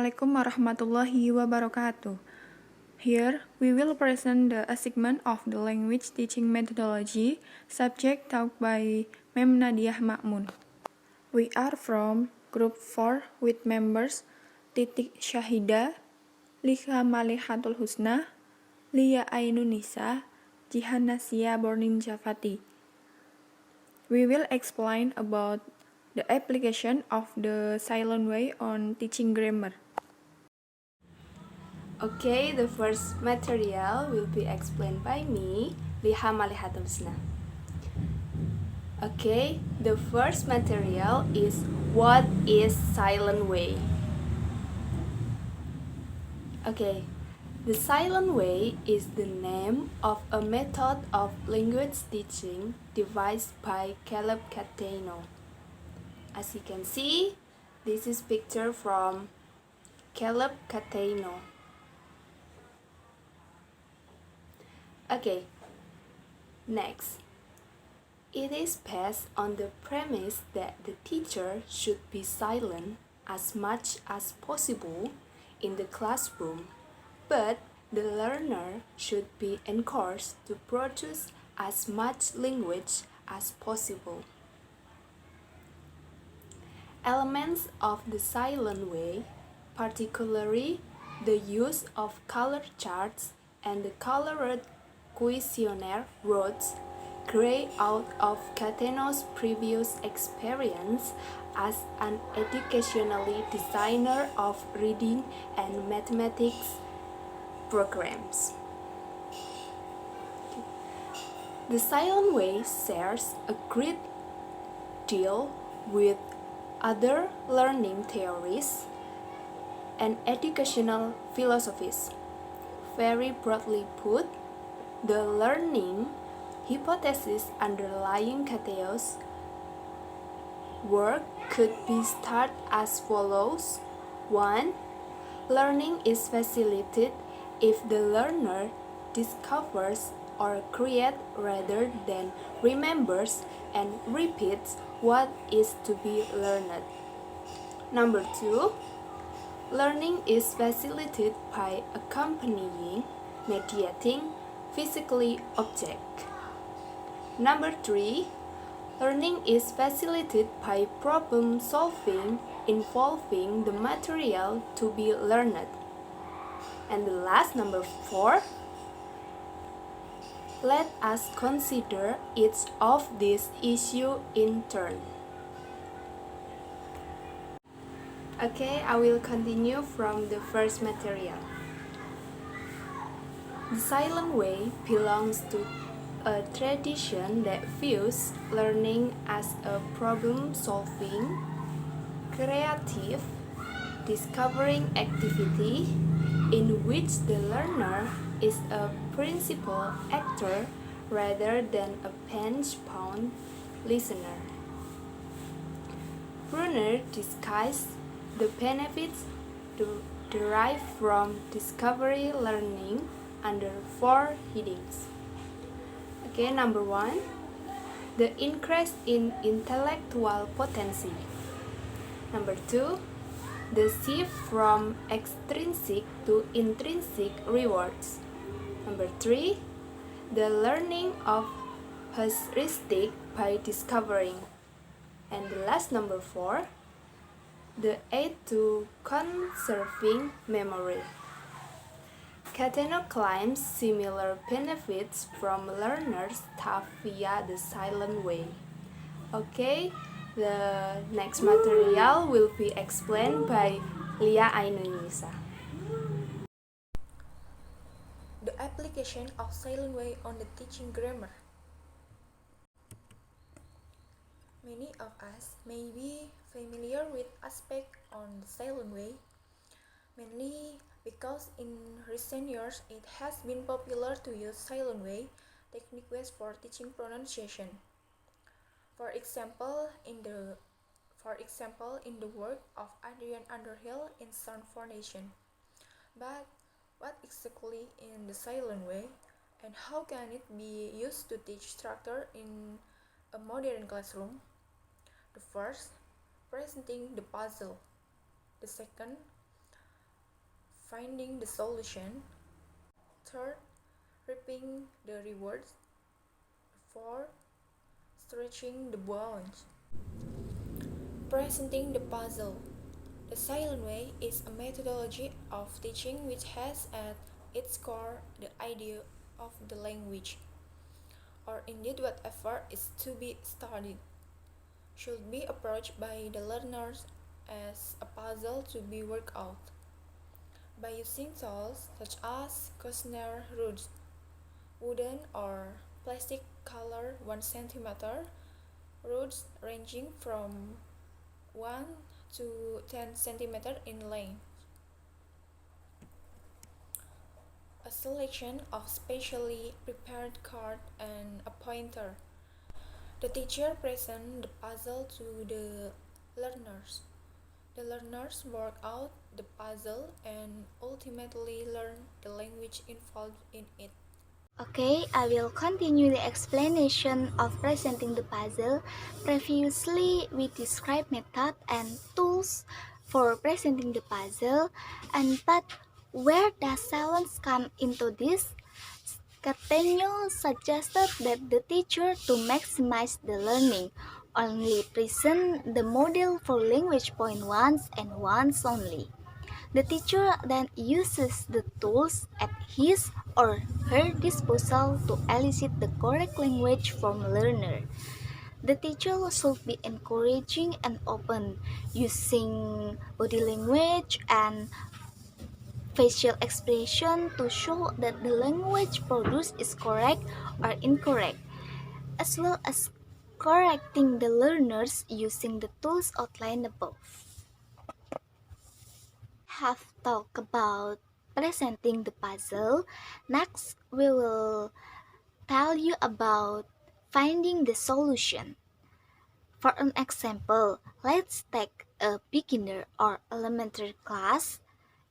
Assalamualaikum warahmatullahi wabarakatuh. Here, we will present the segment of the language teaching methodology subject taught by Mem Nadiah Ma'mun. We are from Group 4 with members Titik Syahida, Likha Malikhatun H, Lia Ainun Nisa, Jihanasia, Bornin, Javati. We will explain about the application of the silent way on teaching grammar. Okay, the first material will be explained by me, Likha Malikhatun H. Okay, the first material is what is silent way. Okay, the silent way is the name of a method of language teaching devised by Caleb Cateno. As you can see, this is picture from Caleb Cateno. Okay, next. It is based on the premise that the teacher should be silent as much as possible in the classroom, but the learner should be encouraged to produce as much language as possible. Elements of the silent way, particularly the use of color charts and the colored questionnaire roads, grow out of Cateno's previous experience as an educationally designer of reading and mathematics programs. The silent way shares a great deal with other learning theories and educational philosophies. Very broadly put, the learning hypothesis underlying Cateno's work could be started as follows. 1. Learning is facilitated if the learner discovers or creates rather than remembers and repeats what is to be learned. Number 2. Learning is facilitated by accompanying, mediating, physically object. Number 3. Learning is facilitated by problem solving involving the material to be learned. And the last, number 4. Let us consider each of these issues in turn. Okay, I will continue from the first material. The silent way belongs to a tradition that views learning as a problem-solving, creative, discovering activity in which the learner is a principal actor rather than a bench-bound listener. Brunner discussed the benefits derived from discovery learning under 4 headings. Okay, number 1, the increase in intellectual potency. Number 2, the shift from extrinsic to intrinsic rewards. Number 3, the learning of heuristic by discovering. And the last, number 4, the aid to conserving memory. Cateno claims similar benefits from learners taught via the silent way. Okay, the next material will be explained by Lia Ainun Nisa. The application of silent way on the teaching grammar. Many of us may be familiar with aspects on the silent way, mainly because in recent years it has been popular to use silent way techniques for teaching pronunciation. For example, in the work of Adrian Underhill in sound phonation. But what exactly in the silent way, and how can it be used to teach structure in a modern classroom? The first, presenting the puzzle. The second, finding the solution. Third, reaping the rewards. Fourth, stretching the bounds. Presenting the puzzle. The silent way is a methodology of teaching which has at its core the idea of the language, or indeed whatever is to be studied, should be approached by the learners as a puzzle to be worked out. By using tools such as questionnaire roots, wooden or plastic color 1 centimeter, roots ranging from 1 to 10 centimeter in length. A selection of specially prepared cards and a pointer. The teacher presents the puzzle to the learners. The learners work out the puzzle and ultimately learn the language involved in it. Okay, I will continue the explanation of presenting the puzzle. Previously, we described method and tools for presenting the puzzle, but where does silence come into this? Cateno suggested that the teacher, to maximize the learning, only present the model for language point once and once only. The teacher then uses the tools at his or her disposal to elicit the correct language from learner. The teacher should be encouraging and open, using body language and facial expression to show that the language produced is correct or incorrect, as well as correcting the learners using the tools outlined above. Have talked about presenting the puzzle. Next, we will tell you about finding the solution. For an example, let's take a beginner or elementary class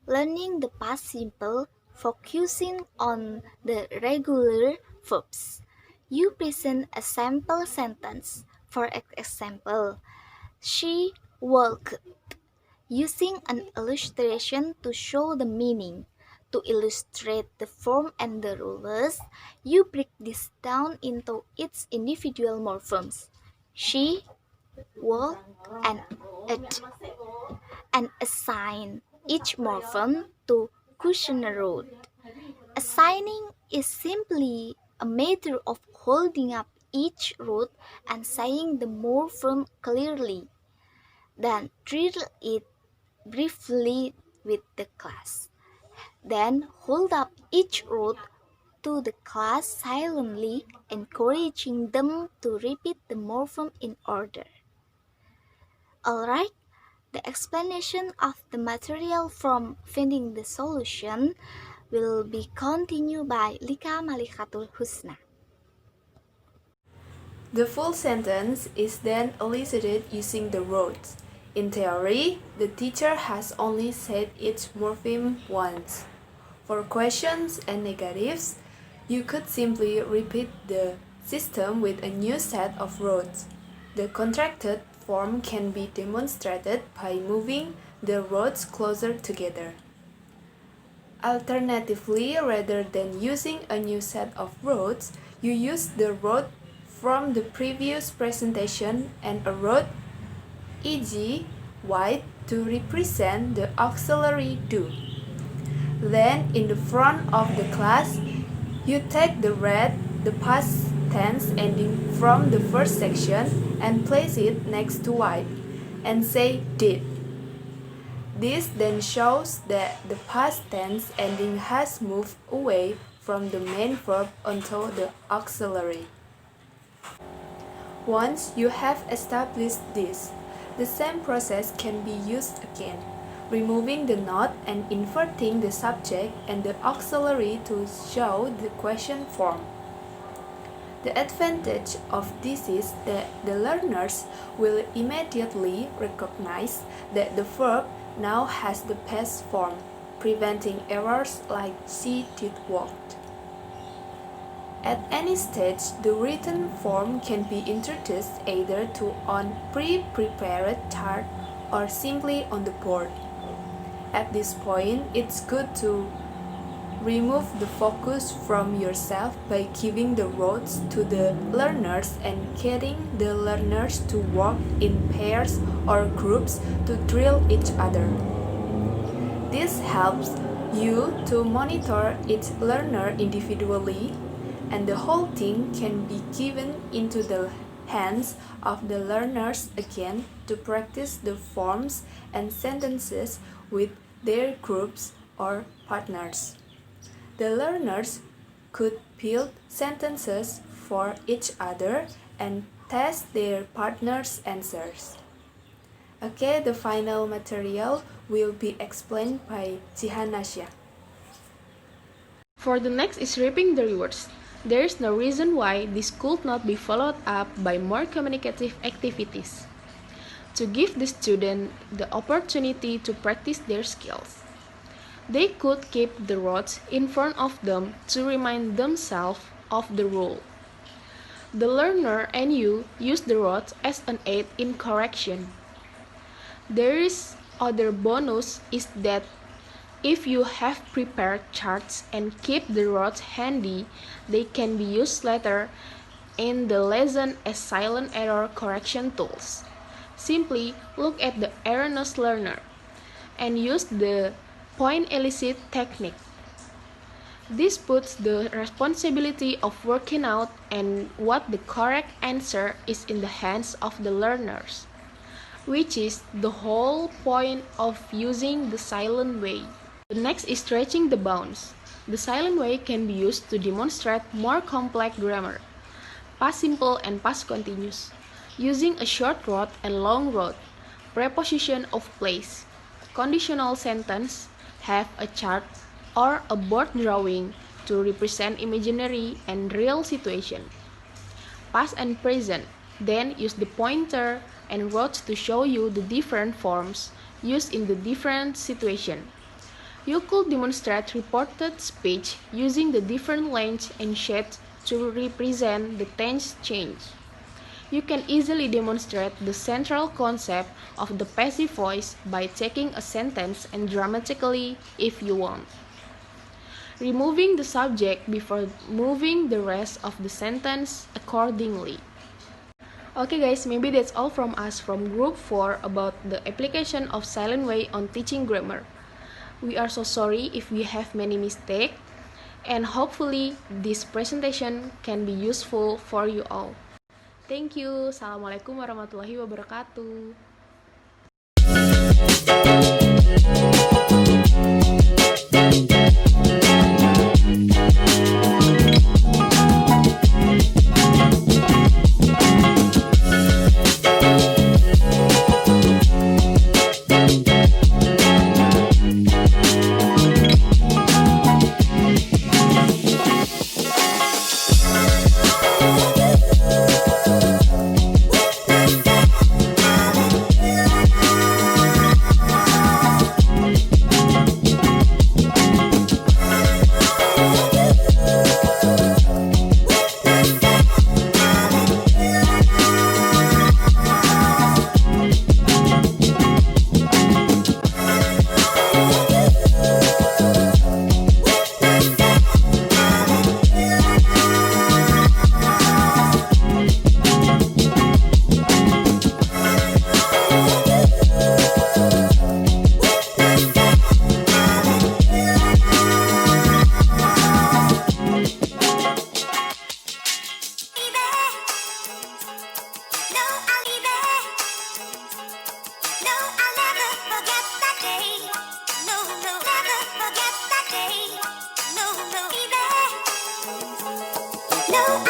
learning the past simple, focusing on the regular verbs. You present a sample sentence. For example, she walked, using an illustration to show the meaning. To illustrate the form and the rules, you break this down into its individual morphemes. She, walked, and it, and assign each morpheme to cushioner root. Assigning is simply a matter of holding up each root and saying the morpheme clearly. Then drill it briefly with the class. Then hold up each root to the class silently, encouraging them to repeat the morpheme in order. Alright, the explanation of the material from finding the solution will be continued by Likha Malikhatun H. The full sentence is then elicited using the roads. In theory, the teacher has only said each morpheme once. For questions and negatives, you could simply repeat the system with a new set of roads. The contracted form can be demonstrated by moving the roads closer together. Alternatively, rather than using a new set of roads, you use the road from the previous presentation and a road, e.g., white, to represent the auxiliary do. Then, in the front of the class, you take the red, the past tense ending from the first section, and place it next to white, and say did. This then shows that the past tense ending has moved away from the main verb onto the auxiliary. Once you have established this, the same process can be used again, removing the not and inverting the subject and the auxiliary to show the question form. The advantage of this is that the learners will immediately recognize that the verb now has the past form, preventing errors like she did walk. At any stage, the written form can be introduced either on pre-prepared chart or simply on the board. At this point, it's good to remove the focus from yourself by giving the roles to the learners and getting the learners to work in pairs or groups to drill each other. This helps you to monitor each learner individually, and the whole thing can be given into the hands of the learners again to practice the forms and sentences with their groups or partners. The learners could build sentences for each other and test their partners' answers. Okay, the final material will be explained by Jihanasia. For the next is reaping the rewards. There is no reason why this could not be followed up by more communicative activities to give the student the opportunity to practice their skills. They could keep the rods in front of them to remind themselves of the rule. The learner and you use the rods as an aid in correction. There is other bonus is that if you have prepared charts and keep the rods handy, they can be used later in the lesson as silent error correction tools. Simply look at the erroneous learner and use the point elicit technique. This puts the responsibility of working out and what the correct answer is in the hands of the learners, which is the whole point of using the silent way. The next is stretching the bounds. The silent way can be used to demonstrate more complex grammar, past simple and past continuous, using a short rod and long rod, preposition of place, conditional sentence, have a chart or a board drawing to represent imaginary and real situation. Past and present, then use the pointer and rods to show you the different forms used in the different situation. You could demonstrate reported speech using the different lengths and shapes to represent the tense change. You can easily demonstrate the central concept of the passive voice by taking a sentence and dramatically if you want, removing the subject before moving the rest of the sentence accordingly. Okay guys, maybe that's all from us from group 4 about the application of silent way on teaching grammar. We are so sorry if we have many mistakes, and hopefully this presentation can be useful for you all. Thank you. Assalamualaikum warahmatullahi wabarakatuh. No,